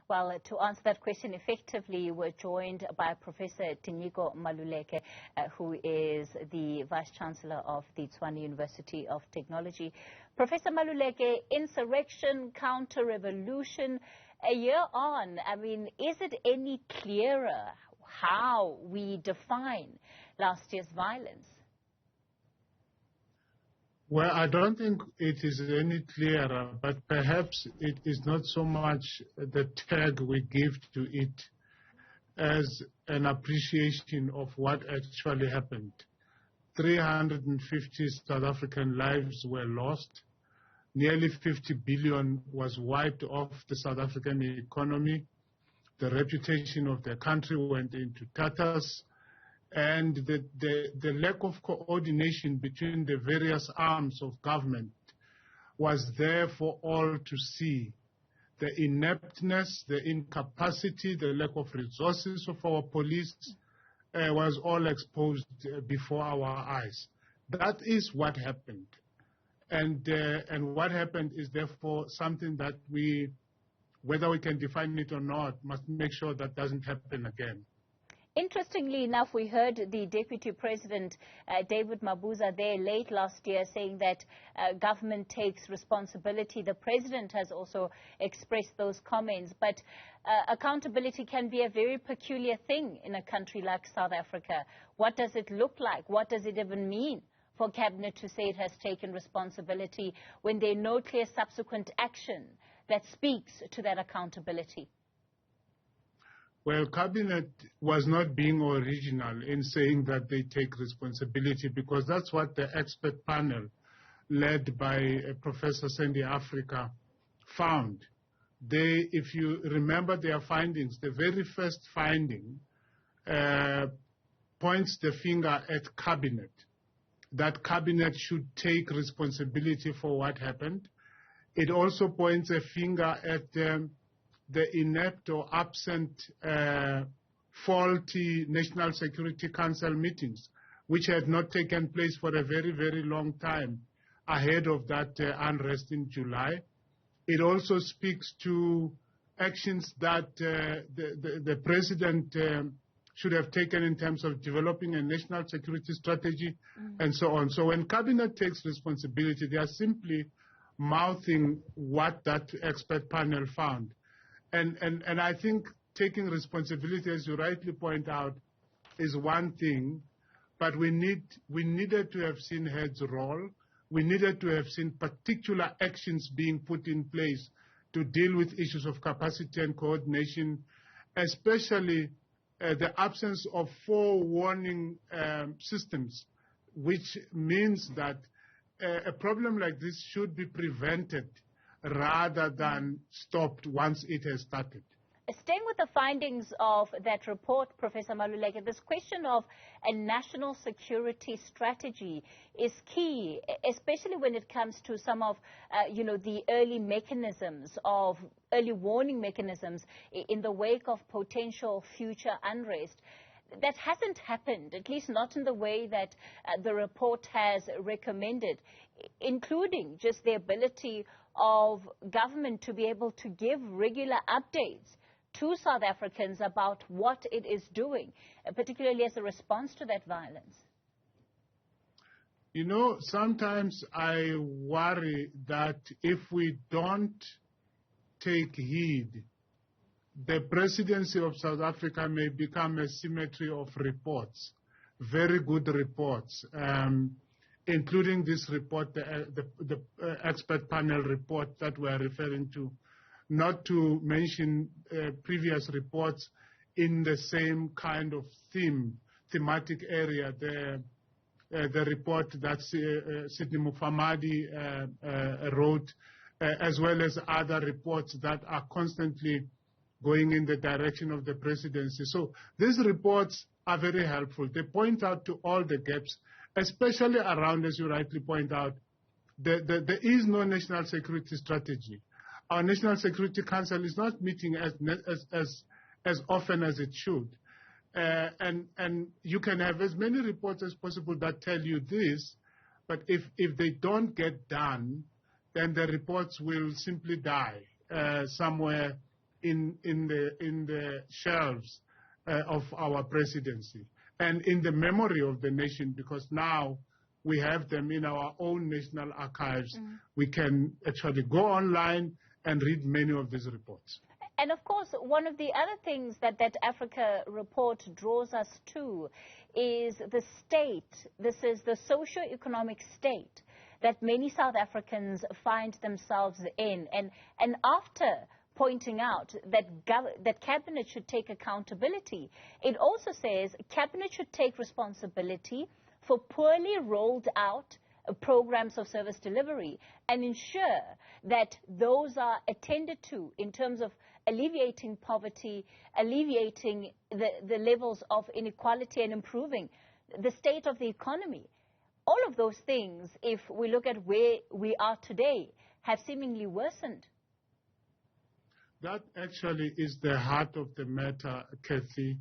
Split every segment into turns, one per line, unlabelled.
Well, to answer that question effectively, we're joined by Professor Tinyiko Maluleke, who is the Vice-Chancellor of the Tshwane University of Technology. Professor Maluleke, insurrection, counter-revolution, a year on, I mean, is it any clearer how we define last year's violence?
Well, I don't think it is any clearer, but perhaps it is not so much the tag we give to it as an appreciation of what actually happened. 350 South African lives were lost. Nearly 50 billion was wiped off the South African economy. The reputation of the country went into tatters. And the lack of coordination between the various arms of government was there for all to see. The ineptness, the incapacity, the lack of resources of our police was all exposed before our eyes. That is what happened. And what happened is therefore something that we, whether we can define it or not, must make sure that doesn't happen again.
Interestingly enough, we heard the Deputy President, David Mabuza, there late last year saying that government takes responsibility. The President has also expressed those comments. But accountability can be a very peculiar thing in a country like South Africa. What does it look like? What does it even mean for Cabinet to say it has taken responsibility when there are no clear subsequent action that speaks to that accountability?
Well, Cabinet was not being original in saying that they take responsibility, because that's what the expert panel led by Professor Sandy Africa found. They, if you remember their findings, the very first finding points the finger at Cabinet, that Cabinet should take responsibility for what happened. It also points a finger at the inept or absent faulty National Security Council meetings, which had not taken place for a very, very long time ahead of that unrest in July. It also speaks to actions that the President should have taken in terms of developing a national security strategy and so on. So when Cabinet takes responsibility, they are simply mouthing what that expert panel found. And I think taking responsibility, as you rightly point out, is one thing, but we needed to have seen heads roll. We needed to have seen particular actions being put in place to deal with issues of capacity and coordination, especially the absence of forewarning systems, which means that a problem like this should be prevented rather than stopped once it has started.
Staying with the findings of that report, Professor Maluleke, this question of a national security strategy is key, especially when it comes to some of, the early mechanisms of early warning mechanisms in the wake of potential future unrest. That hasn't happened, at least not in the way that the report has recommended, including just the ability of government to be able to give regular updates to South Africans about what it is doing, particularly as a response to that violence.
You know, sometimes I worry that if we don't take heed, the presidency of South Africa may become a symmetry of reports, very good reports, including this report, the expert panel report that we are referring to, not to mention previous reports in the same kind of thematic area. The report that Sidney Mufamadi wrote, as well as other reports that are constantly going in the direction of the presidency. So these reports are very helpful. They point out to all the gaps, especially around, as you rightly point out, there is no national security strategy. Our National Security Council is not meeting as often as it should. And you can have as many reports as possible that tell you this, but if they don't get done, then the reports will simply die somewhere in the shelves of our presidency and in the memory of the nation, because now we have them in our own national archives. We can actually go online and read many of these reports.
And of course, one of the other things that that Africa report draws us to is the state. This is the socio-economic state that many South Africans find themselves in. And after pointing out that Cabinet should take accountability, it also says Cabinet should take responsibility for poorly rolled out programs of service delivery and ensure that those are attended to in terms of alleviating poverty, alleviating the levels of inequality and improving the state of the economy. All of those things, if we look at where we are today, have seemingly worsened.
That actually is the heart of the matter, Kathy.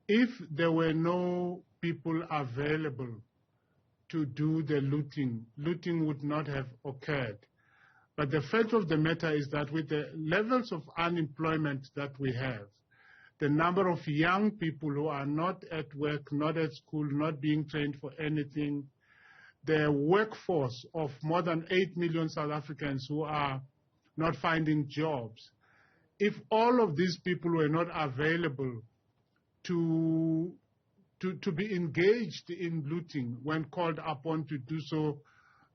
If there were no people available to do the looting, looting would not have occurred. But the fact of the matter is that with the levels of unemployment that we have, the number of young people who are not at work, not at school, not being trained for anything, the workforce of more than 8 million South Africans who are not finding jobs, if all of these people were not available to be engaged in looting when called upon to do so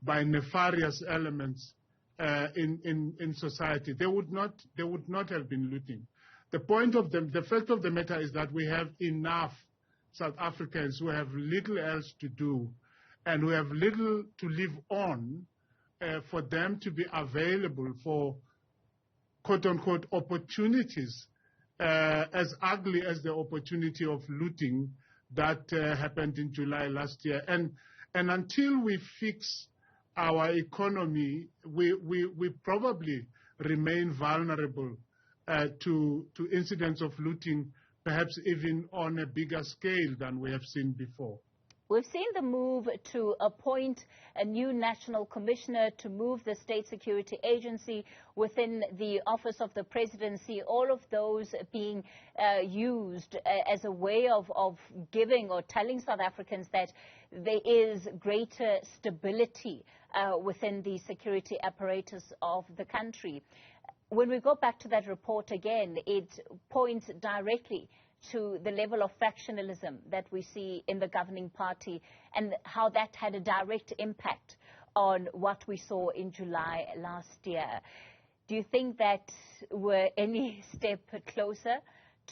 by nefarious elements in society, they would not have been looting. The fact of the matter is that we have enough South Africans who have little else to do and who have little to live on for them to be available for quote-unquote opportunities as ugly as the opportunity of looting that happened in July last year. And until we fix our economy, we probably remain vulnerable to incidents of looting, perhaps even on a bigger scale than we have seen before.
We've seen the move to appoint a new national commissioner to move the state security agency within the office of the presidency, all of those being used as a way of giving or telling South Africans that there is greater stability within the security apparatus of the country. When we go back to that report again, it points directly to the level of factionalism that we see in the governing party and how that had a direct impact on what we saw in July last year. Do you think that we're any step closer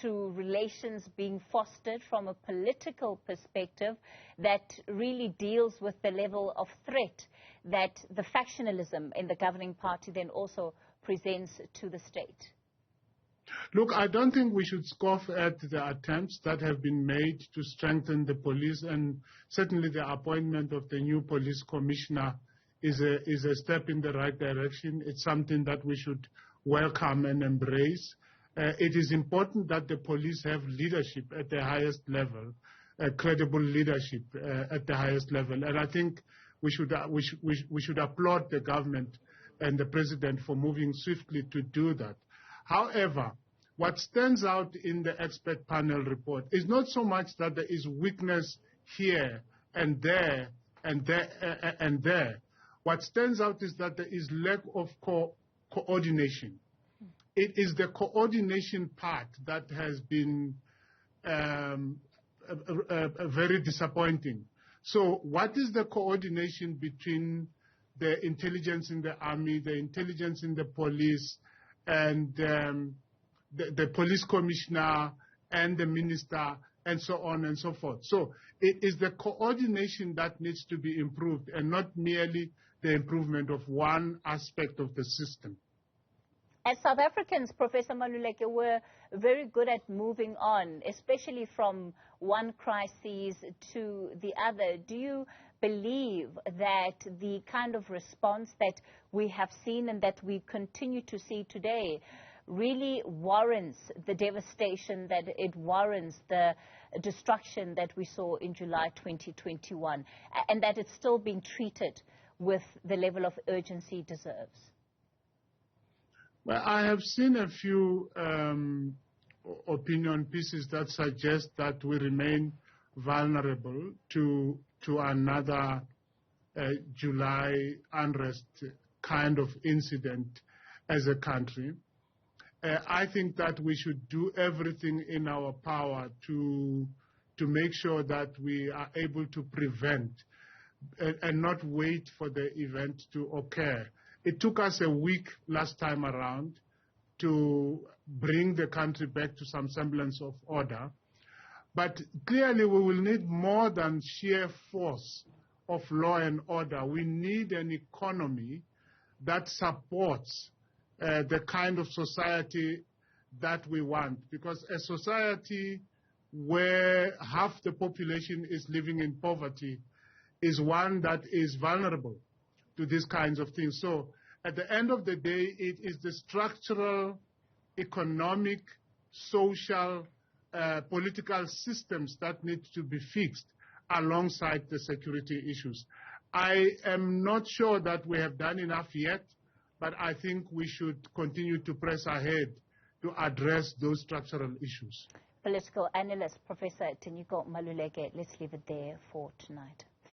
to relations being fostered from a political perspective that really deals with the level of threat that the factionalism in the governing party then also presents to the state?
Look, I don't think we should scoff at the attempts that have been made to strengthen the police, and certainly the appointment of the new police commissioner is a step in the right direction. It's something that we should welcome and embrace. It is important that the police have leadership at the highest level, credible leadership at the highest level, and I think we should applaud the government and the president for moving swiftly to do that. However, what stands out in the expert panel report is not so much that there is weakness here and there and there and there. What stands out is that there is lack of coordination. It is the coordination part that has been very disappointing. So what is the coordination between the intelligence in the army, the intelligence in the police, and the police commissioner and the minister, and so on and so forth? So it is the coordination that needs to be improved and not merely the improvement of one aspect of the system.
As South Africans, Professor Maluleke, we're very good at moving on, especially from one crisis to the other. Do you believe that the kind of response that we have seen and that we continue to see today really warrants the devastation, that it warrants the destruction that we saw in July 2021, and that it's still being treated with the level of urgency it deserves?
Well, I have seen a few opinion pieces that suggest that we remain vulnerable to another July unrest kind of incident as a country. I think that we should do everything in our power to make sure that we are able to prevent and not wait for the event to occur. It took us a week last time around to bring the country back to some semblance of order. But clearly we will need more than sheer force of law and order. We need an economy that supports the kind of society that we want. Because a society where half the population is living in poverty is one that is vulnerable to these kinds of things. So at the end of the day, it is the structural, economic, social, political systems that need to be fixed alongside the security issues. I am not sure that we have done enough yet, but I think we should continue to press ahead to address those structural issues.
Political analyst, Professor Tinyiko Maluleke, let's leave it there for tonight.